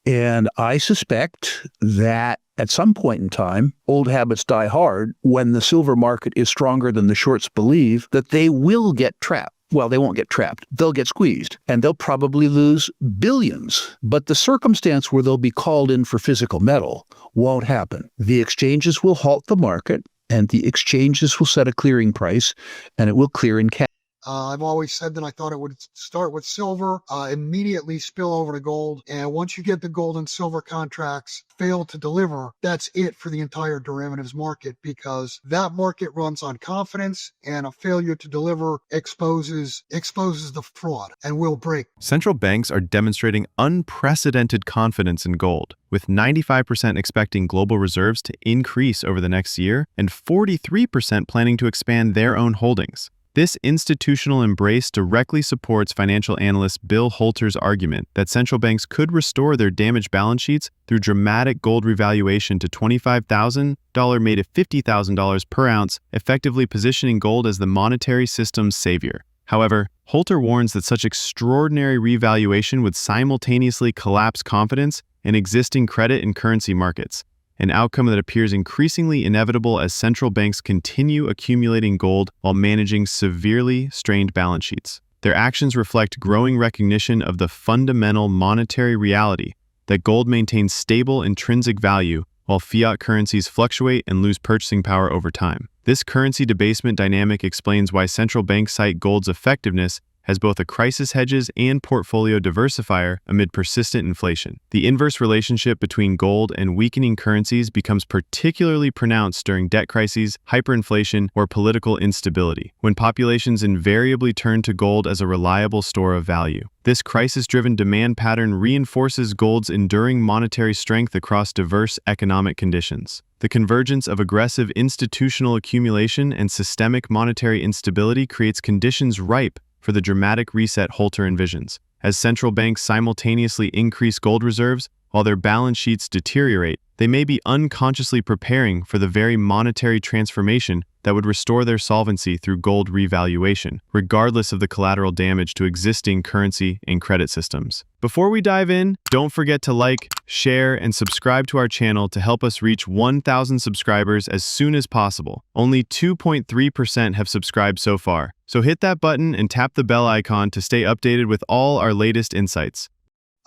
And I suspect that at some point in time, old habits die hard when the silver market is stronger than the shorts believe that they will get trapped. Well, they won't get trapped. They'll get squeezed, and they'll probably lose billions. But the circumstance where they'll be called in for physical metal won't happen. The exchanges will halt the market, and the exchanges will set a clearing price, and it will clear in cash. I've always said that I thought it would start with silver, immediately spill over to gold. And once you get the gold and silver contracts fail to deliver, that's it for the entire derivatives market, because that market runs on confidence, and a failure to deliver exposes the fraud and will break. Central banks are demonstrating unprecedented confidence in gold, with 95% expecting global reserves to increase over the next year and 43% planning to expand their own holdings. This institutional embrace directly supports financial analyst Bill Holter's argument that central banks could restore their damaged balance sheets through dramatic gold revaluation to $25,000 made of $50,000 per ounce, effectively positioning gold as the monetary system's savior. However, Holter warns that such extraordinary revaluation would simultaneously collapse confidence in existing credit and currency markets, an outcome that appears increasingly inevitable as central banks continue accumulating gold while managing severely strained balance sheets. Their actions reflect growing recognition of the fundamental monetary reality that gold maintains stable intrinsic value while fiat currencies fluctuate and lose purchasing power over time. This currency debasement dynamic explains why central banks cite gold's effectiveness as both a crisis hedges and portfolio diversifier amid persistent inflation. The inverse relationship between gold and weakening currencies becomes particularly pronounced during debt crises, hyperinflation, or political instability, when populations invariably turn to gold as a reliable store of value. This crisis-driven demand pattern reinforces gold's enduring monetary strength across diverse economic conditions. The convergence of aggressive institutional accumulation and systemic monetary instability creates conditions ripe for the dramatic reset Holter envisions. As central banks simultaneously increase gold reserves while their balance sheets deteriorate, they may be unconsciously preparing for the very monetary transformation that would restore their solvency through gold revaluation, regardless of the collateral damage to existing currency and credit systems. Before we dive in, don't forget to like, share, and subscribe to our channel to help us reach 1,000 subscribers as soon as possible. Only 2.3% have subscribed so far, so hit that button and tap the bell icon to stay updated with all our latest insights.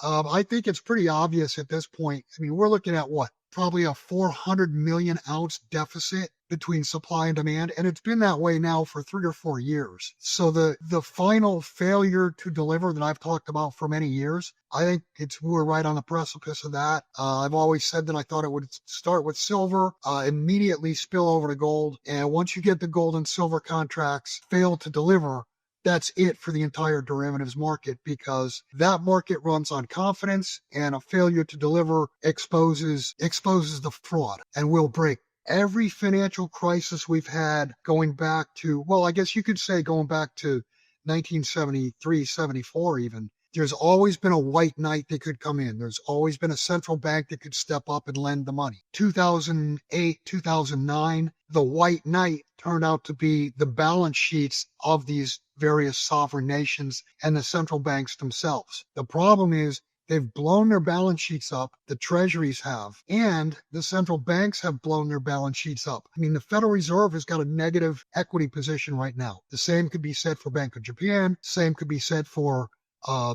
I think it's pretty obvious at this point. I mean, we're looking at what? Probably a 400 million ounce deficit between supply and demand. And it's been that way now for 3 or 4 years. So the final failure to deliver that I've talked about for many years, I think we're right on the precipice of that. I've always said that I thought it would start with silver, immediately spill over to gold. And once you get the gold and silver contracts fail to deliver, that's it for the entire derivatives market, because that market runs on confidence, and a failure to deliver exposes the fraud and will break. Every financial crisis we've had going back to, well, I guess you could say going back to 1973, 74 even, there's always been a white knight that could come in. There's always been a central bank that could step up and lend the money. 2008, 2009, the white knight turned out to be the balance sheets of these various sovereign nations and the central banks themselves. The problem is they've blown their balance sheets up, the treasuries have, and the central banks have blown their balance sheets up. I mean, the Federal Reserve has got a negative equity position right now. The same could be said for Bank of Japan, same could be said for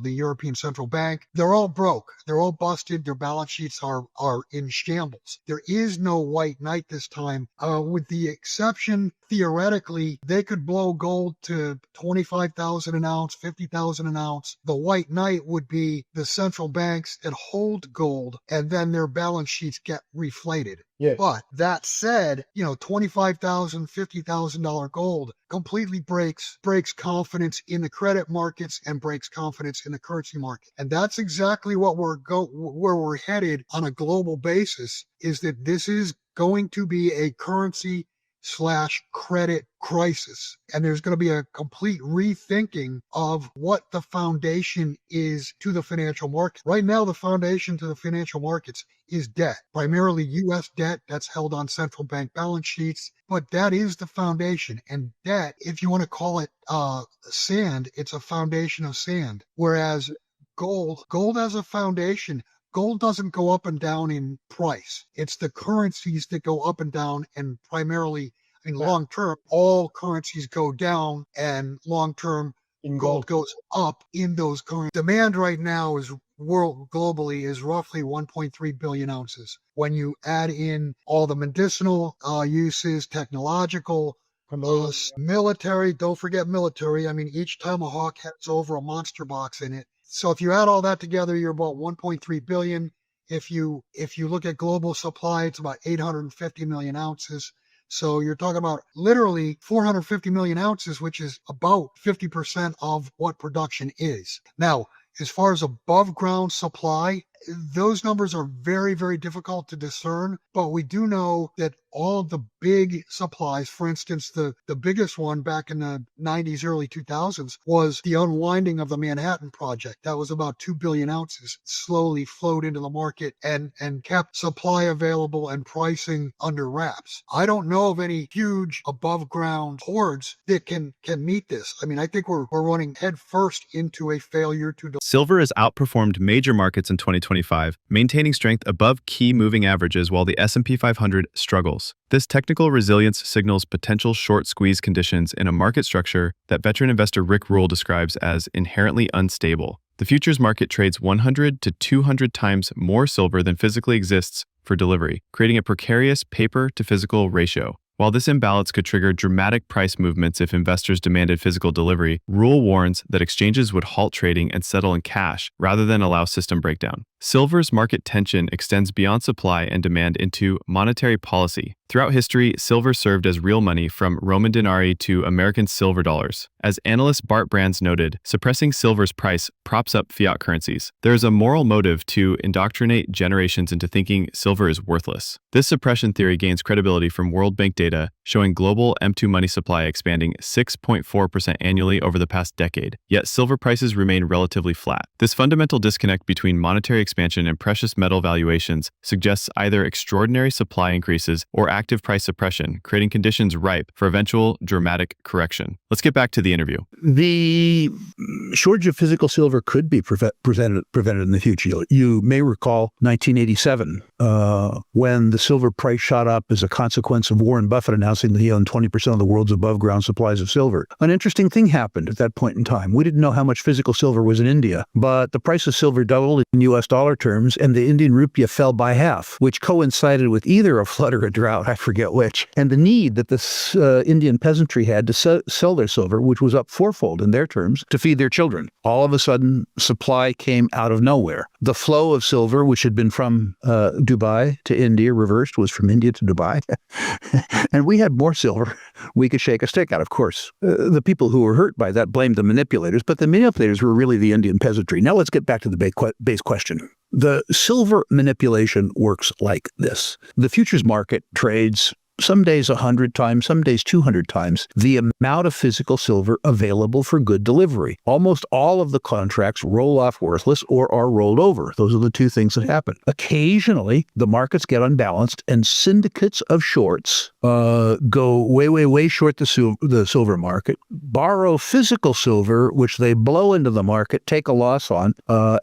the European Central Bank. They're all broke. They're all busted. Their balance sheets are in shambles. There is no white knight this time, with the exception, theoretically, they could blow gold to 25,000 an ounce, 50,000 an ounce. The white knight would be the central banks that hold gold, and then their balance sheets get reflated. Yeah. But that said, $25,000, $50,000 gold completely breaks confidence in the credit markets and breaks confidence in the currency market. And that's exactly what where we're headed on a global basis, is that this is going to be a currency/credit crisis. And there's going to be a complete rethinking of what the foundation is to the financial market. Right now, the foundation to the financial markets is debt, primarily U.S. debt that's held on central bank balance sheets. But that is the foundation. And debt, if you want to call it sand, it's a foundation of sand. Whereas gold as a foundation gold doesn't go up and down in price. It's the currencies that go up and down, and primarily, long term, all currencies go down, and long term, gold goes up in those currencies. Demand right now is globally is roughly 1.3 billion ounces. When you add in all the medicinal uses, technological, military, don't forget military. Each Tomahawk has over a monster box in it. So if you add all that together, you're about 1.3 billion. If you look at global supply, it's about 850 million ounces. So you're talking about literally 450 million ounces, which is about 50% of what production is. Now, as far as above ground supply, those numbers are very, very difficult to discern, but we do know that all of the big supplies, for instance, the biggest one back in the 90s, early 2000s, was the unwinding of the Manhattan Project. That was about 2 billion ounces, slowly flowed into the market and kept supply available and pricing under wraps. I don't know of any huge above ground hoards that can meet this. I think we're running head first into a failure to Silver has outperformed major markets in 2025, maintaining strength above key moving averages while the S&P 500 struggles. This technical resilience signals potential short squeeze conditions in a market structure that veteran investor Rick Rule describes as inherently unstable. The futures market trades 100 to 200 times more silver than physically exists for delivery, creating a precarious paper-to-physical ratio. While this imbalance could trigger dramatic price movements if investors demanded physical delivery, Rule warns that exchanges would halt trading and settle in cash rather than allow system breakdown. Silver's market tension extends beyond supply and demand into monetary policy. Throughout history, silver served as real money from Roman denarii to American silver dollars. As analyst Bart Brands noted, suppressing silver's price props up fiat currencies. There is a moral motive to indoctrinate generations into thinking silver is worthless. This suppression theory gains credibility from World Bank data showing global M2 money supply expanding 6.4% annually over the past decade, yet silver prices remain relatively flat. This fundamental disconnect between monetary expansion and precious metal valuations suggests either extraordinary supply increases or active price suppression, creating conditions ripe for eventual dramatic correction. Let's get back to the interview. The shortage of physical silver could be prevented in the future. You may recall 1987, when the silver price shot up as a consequence of Warren Buffett announcing that he owned 20% of the world's above-ground supplies of silver. An interesting thing happened at that point in time. We didn't know how much physical silver was in India, but the price of silver doubled in U.S. dollar terms, and the Indian rupee fell by half, which coincided with either a flood or a drought, I forget which, and the need that the Indian peasantry had to sell their silver, which was up fourfold in their terms, to feed their children. All of a sudden, supply came out of nowhere. The flow of silver, which had been from Dubai to India, reversed, was from India to Dubai. And we had more silver we could shake a stick at, of course. The people who were hurt by that blamed the manipulators, but the manipulators were really the Indian peasantry. Now let's get back to the base question. The silver manipulation works like this. The futures market trades some days 100 times, some days 200 times the amount of physical silver available for good delivery. Almost all of the contracts roll off worthless or are rolled over. Those are the two things that happen. Occasionally, the markets get unbalanced and syndicates of shorts go way short the silver market, borrow physical silver, which they blow into the market, take a loss on,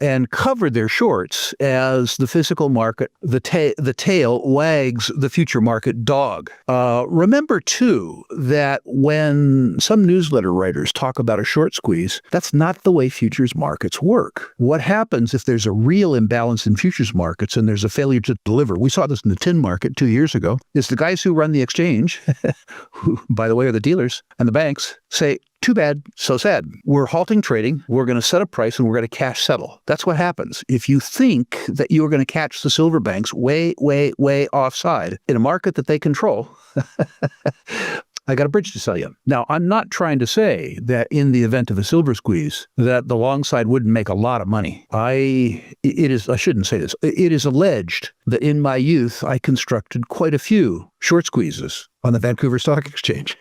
and cover their shorts as the physical market, the tail wags the future market dog. Remember, too, that when some newsletter writers talk about a short squeeze, that's not the way futures markets work. What happens if there's a real imbalance in futures markets and there's a failure to deliver? We saw this in the tin market 2 years ago. Is the guys who run the exchange, who, by the way, are the dealers and the banks, say, too bad, so sad. We're halting trading. We're going to set a price and we're going to cash settle. That's what happens. If you think that you're going to catch the silver banks way offside in a market that they control, I got a bridge to sell you. Now, I'm not trying to say that in the event of a silver squeeze, that the long side wouldn't make a lot of money. I shouldn't say this. It is alleged that in my youth, I constructed quite a few short squeezes on the Vancouver Stock Exchange.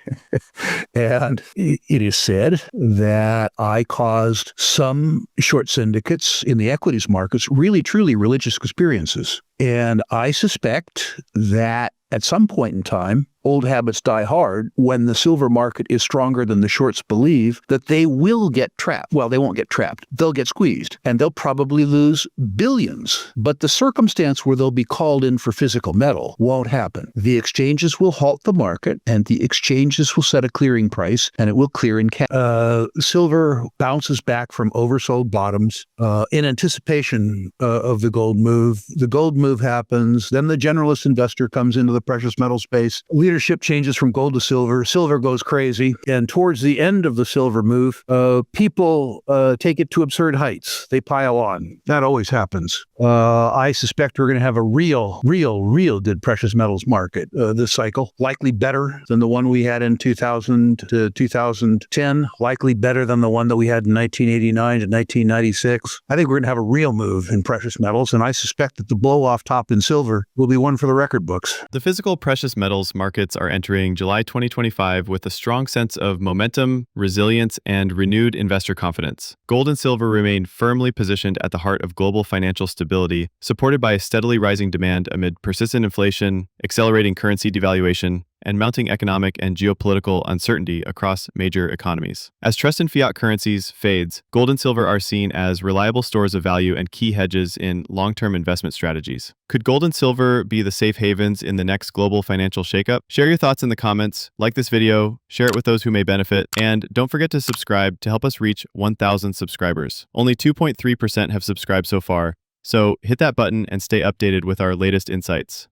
And it is said that I caused some short syndicates in the equities markets really, truly religious experiences. And I suspect that at some point in time, old habits die hard when the silver market is stronger than the shorts believe that they will get trapped. Well, they won't get trapped. They'll get squeezed, and they'll probably lose billions. But the circumstance where they'll be called in for physical metal won't happen. The exchanges will halt the market, and the exchanges will set a clearing price, and it will clear in cash. Silver bounces back from oversold bottoms in anticipation of the gold move. The gold move happens. Then the generalist investor comes into the precious metal space. Leadership changes from gold to silver. Silver goes crazy. And towards the end of the silver move, people take it to absurd heights. They pile on. That always happens. I suspect we're going to have a real good precious metals market this cycle. Likely better than the one we had in 2000 to 2010. Likely better than the one that we had in 1989 to 1996. I think we're going to have a real move in precious metals, and I suspect that the blow-off top in silver will be one for the record books. The physical precious metals markets are entering July 2025 with a strong sense of momentum, resilience, and renewed investor confidence. Gold and silver remain firmly positioned at the heart of global financial stability, supported by a steadily rising demand amid persistent inflation, accelerating currency devaluation, and mounting economic and geopolitical uncertainty across major economies. As trust in fiat currencies fades, gold and silver are seen as reliable stores of value and key hedges in long-term investment strategies. Could gold and silver be the safe havens in the next global financial shakeup? Share your thoughts in the comments, like this video, share it with those who may benefit, and don't forget to subscribe to help us reach 1,000 subscribers. Only 2.3% have subscribed so far, so hit that button and stay updated with our latest insights.